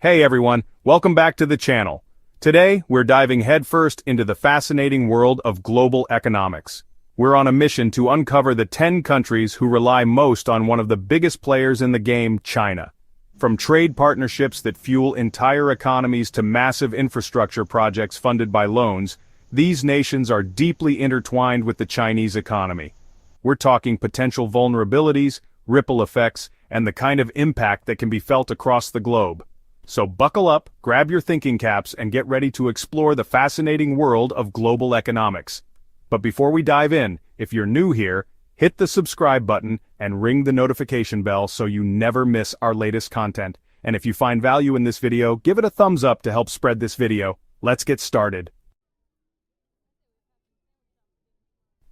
Hey everyone, welcome back to the channel. Today, we're diving headfirst into the fascinating world of global economics. We're on a mission to uncover the 10 countries who rely most on one of the biggest players in the game, China. From trade partnerships that fuel entire economies to massive infrastructure projects funded by loans, these nations are deeply intertwined with the Chinese economy. We're talking potential vulnerabilities, ripple effects, and the kind of impact that can be felt across the globe. So buckle up, grab your thinking caps, and get ready to explore the fascinating world of global economics. But before we dive in, if you're new here, hit the subscribe button and ring the notification bell so you never miss our latest content. And if you find value in this video, give it a thumbs up to help spread this video. Let's get started.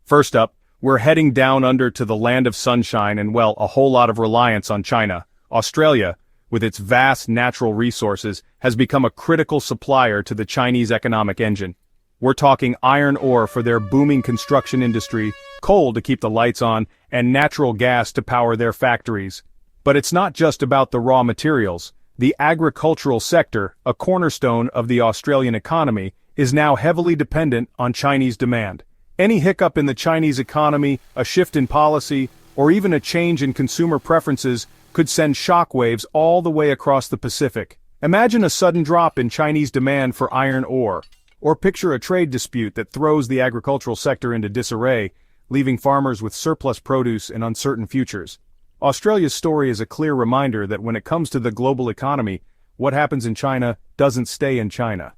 First up, we're heading down under to the land of sunshine and, well, a whole lot of reliance on China. Australia, with its vast natural resources, has become a critical supplier to the Chinese economic engine. We're talking iron ore for their booming construction industry, coal to keep the lights on, and natural gas to power their factories. But it's not just about the raw materials. The agricultural sector, a cornerstone of the Australian economy, is now heavily dependent on Chinese demand. Any hiccup in the Chinese economy, a shift in policy, or even a change in consumer preferences could send shockwaves all the way across the Pacific. Imagine a sudden drop in Chinese demand for iron ore, or picture a trade dispute that throws the agricultural sector into disarray, leaving farmers with surplus produce and uncertain futures. Australia's story is a clear reminder that when it comes to the global economy, what happens in China doesn't stay in China.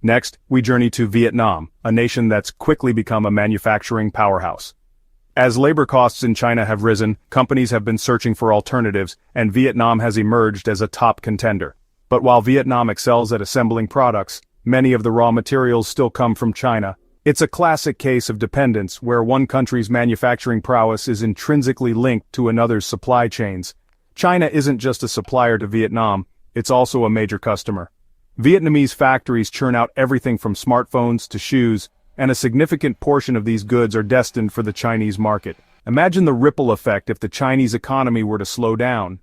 Next, we journey to Vietnam, a nation that's quickly become a manufacturing powerhouse. As labor costs in China have risen, companies have been searching for alternatives, and Vietnam has emerged as a top contender. But while Vietnam excels at assembling products, many of the raw materials still come from China. It's a classic case of dependence where one country's manufacturing prowess is intrinsically linked to another's supply chains. China isn't just a supplier to Vietnam, it's also a major customer. Vietnamese factories churn out everything from smartphones to shoes, and a significant portion of these goods are destined for the Chinese market. Imagine the ripple effect if the Chinese economy were to slow down.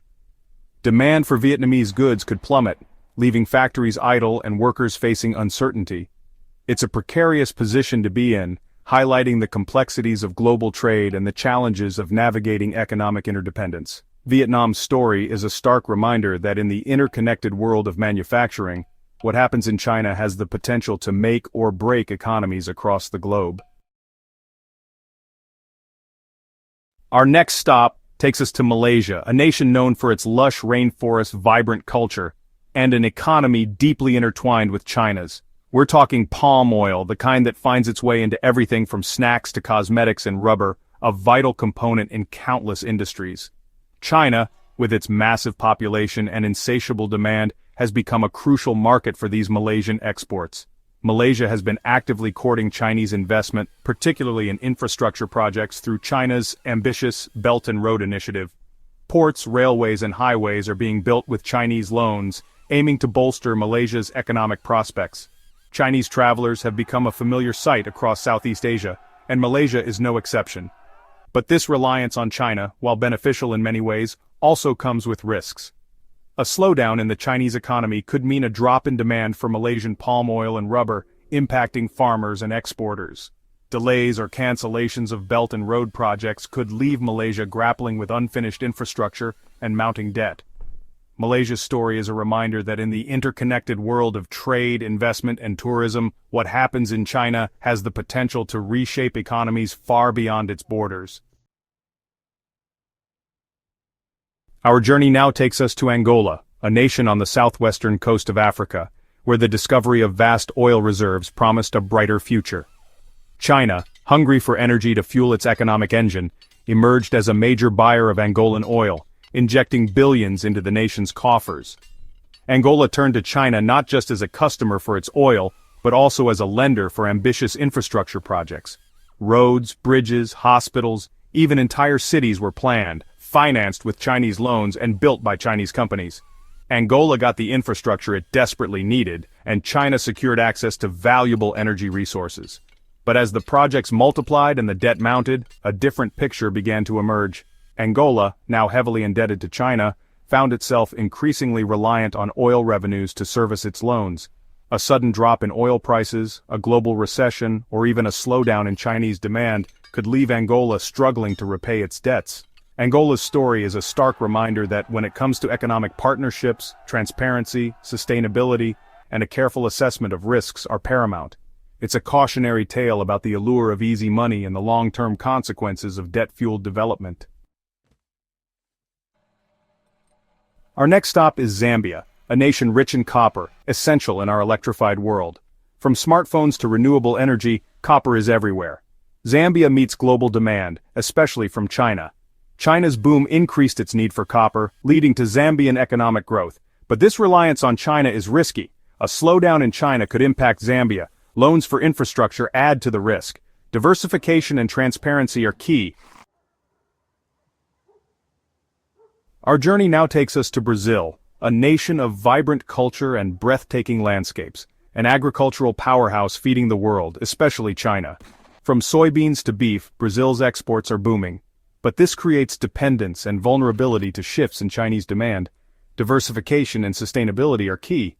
Demand for Vietnamese goods could plummet, leaving factories idle and workers facing uncertainty. It's a precarious position to be in, highlighting the complexities of global trade and the challenges of navigating economic interdependence. Vietnam's story is a stark reminder that in the interconnected world of manufacturing, what happens in China has the potential to make or break economies across the globe. Our next stop takes us to Malaysia, a nation known for its lush rainforest, vibrant culture, and an economy deeply intertwined with China's. We're talking palm oil, the kind that finds its way into everything from snacks to cosmetics and rubber, a vital component in countless industries. China, with its massive population and insatiable demand, has become a crucial market for these Malaysian exports. Malaysia has been actively courting Chinese investment, particularly in infrastructure projects through China's ambitious Belt and Road Initiative. Ports, railways, and highways are being built with Chinese loans, aiming to bolster Malaysia's economic prospects. Chinese travelers have become a familiar sight across Southeast Asia, and Malaysia is no exception. But this reliance on China, while beneficial in many ways, also comes with risks. A slowdown in the Chinese economy could mean a drop in demand for Malaysian palm oil and rubber, impacting farmers and exporters. Delays or cancellations of Belt and Road projects could leave Malaysia grappling with unfinished infrastructure and mounting debt. Malaysia's story is a reminder that in the interconnected world of trade, investment, and tourism, what happens in China has the potential to reshape economies far beyond its borders. Our journey now takes us to Angola, a nation on the southwestern coast of Africa, where the discovery of vast oil reserves promised a brighter future. China, hungry for energy to fuel its economic engine, emerged as a major buyer of Angolan oil, injecting billions into the nation's coffers. Angola turned to China not just as a customer for its oil, but also as a lender for ambitious infrastructure projects. Roads, bridges, hospitals, even entire cities were planned, financed with Chinese loans and built by Chinese companies. Angola got the infrastructure it desperately needed, and China secured access to valuable energy resources. But as the projects multiplied and the debt mounted, a different picture began to emerge. Angola, now heavily indebted to China, found itself increasingly reliant on oil revenues to service its loans. A sudden drop in oil prices, a global recession, or even a slowdown in Chinese demand could leave Angola struggling to repay its debts. Angola's story is a stark reminder that when it comes to economic partnerships, transparency, sustainability, and a careful assessment of risks are paramount. It's a cautionary tale about the allure of easy money and the long-term consequences of debt-fueled development. Our next stop is Zambia, a nation rich in copper, essential in our electrified world. From smartphones to renewable energy, copper is everywhere. Zambia meets global demand, especially from China. China's boom increased its need for copper, leading to Zambian economic growth. But this reliance on China is risky. A slowdown in China could impact Zambia. Loans for infrastructure add to the risk. Diversification and transparency are key. Our journey now takes us to Brazil, a nation of vibrant culture and breathtaking landscapes, an agricultural powerhouse feeding the world, especially China. From soybeans to beef, Brazil's exports are booming. But this creates dependence and vulnerability to shifts in Chinese demand. Diversification and sustainability are key.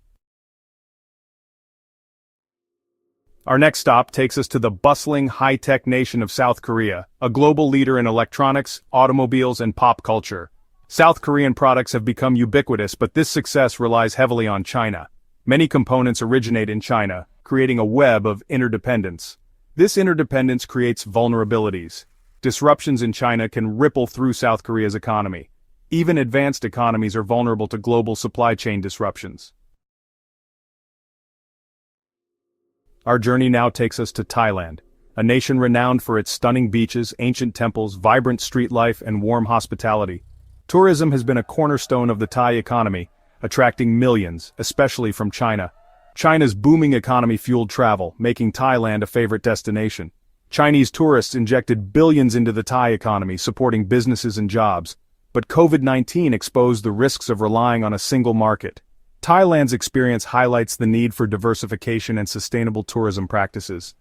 Our next stop takes us to the bustling, high-tech nation of South Korea, a global leader in electronics, automobiles, and pop culture. South Korean products have become ubiquitous, but this success relies heavily on China. Many components originate in China, creating a web of interdependence. This interdependence creates vulnerabilities. Disruptions in China can ripple through South Korea's economy. Even advanced economies are vulnerable to global supply chain disruptions. Our journey now takes us to Thailand, a nation renowned for its stunning beaches, ancient temples, vibrant street life, and warm hospitality. Tourism has been a cornerstone of the Thai economy, attracting millions, especially from China. China's booming economy fueled travel, making Thailand a favorite destination. Chinese tourists injected billions into the Thai economy, supporting businesses and jobs. But COVID-19 exposed the risks of relying on a single market. Thailand's experience highlights the need for diversification and sustainable tourism practices.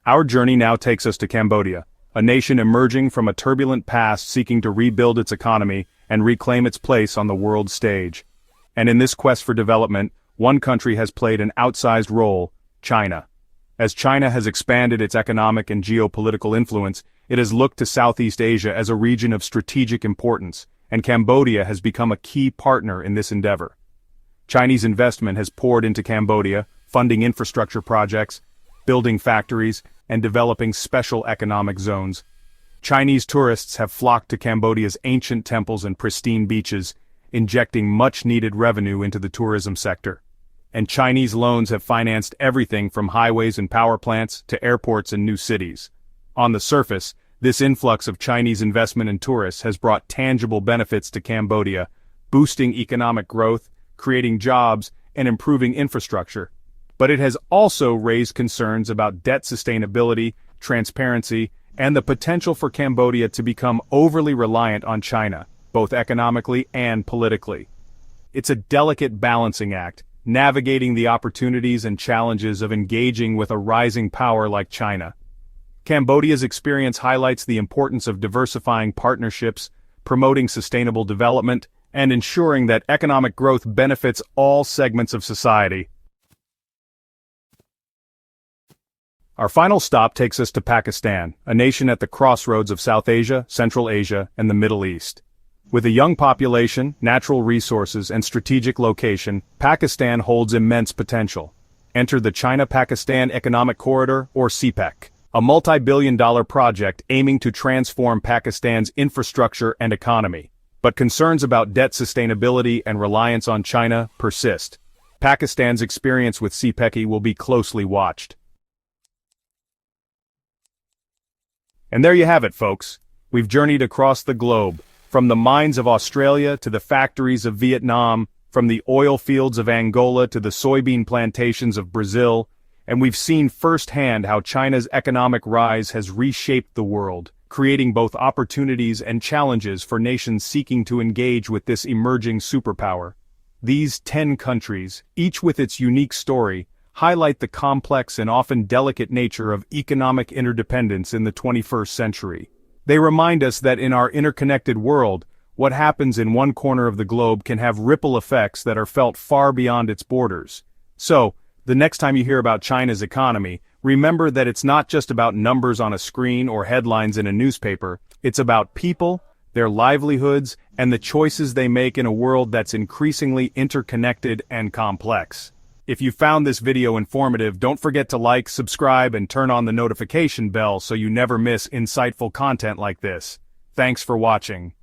Our journey now takes us to Cambodia, a nation emerging from a turbulent past seeking to rebuild its economy and reclaim its place on the world stage. And in this quest for development, one country has played an outsized role: China. As China has expanded its economic and geopolitical influence, it has looked to Southeast Asia as a region of strategic importance, and Cambodia has become a key partner in this endeavor. Chinese investment has poured into Cambodia, funding infrastructure projects, building factories, and developing special economic zones. Chinese tourists have flocked to Cambodia's ancient temples and pristine beaches, injecting much-needed revenue into the tourism sector. And Chinese loans have financed everything from highways and power plants to airports and new cities. On the surface, this influx of Chinese investment and tourists has brought tangible benefits to Cambodia, boosting economic growth, creating jobs, and improving infrastructure. But it has also raised concerns about debt sustainability, transparency, and the potential for Cambodia to become overly reliant on China, both economically and politically. It's a delicate balancing act, navigating the opportunities and challenges of engaging with a rising power like China. Cambodia's experience highlights the importance of diversifying partnerships, promoting sustainable development, and ensuring that economic growth benefits all segments of society. Our final stop takes us to Pakistan, a nation at the crossroads of South Asia, Central Asia, and the Middle East. With a young population, natural resources, and strategic location, Pakistan holds immense potential. Enter the China-Pakistan Economic Corridor, or CPEC, a multi-billion-dollar project aiming to transform Pakistan's infrastructure and economy. But concerns about debt sustainability and reliance on China persist. Pakistan's experience with CPEC will be closely watched. And there you have it, folks. We've journeyed across the globe, from the mines of Australia to the factories of Vietnam, from the oil fields of Angola to the soybean plantations of Brazil, and we've seen firsthand how China's economic rise has reshaped the world, creating both opportunities and challenges for nations seeking to engage with this emerging superpower. These 10 countries, each with its unique story, highlight the complex and often delicate nature of economic interdependence in the 21st century. They remind us that in our interconnected world, what happens in one corner of the globe can have ripple effects that are felt far beyond its borders. So, the next time you hear about China's economy, remember that it's not just about numbers on a screen or headlines in a newspaper, it's about people, their livelihoods, and the choices they make in a world that's increasingly interconnected and complex. If you found this video informative, don't forget to like, subscribe, and turn on the notification bell so you never miss insightful content like this. Thanks for watching.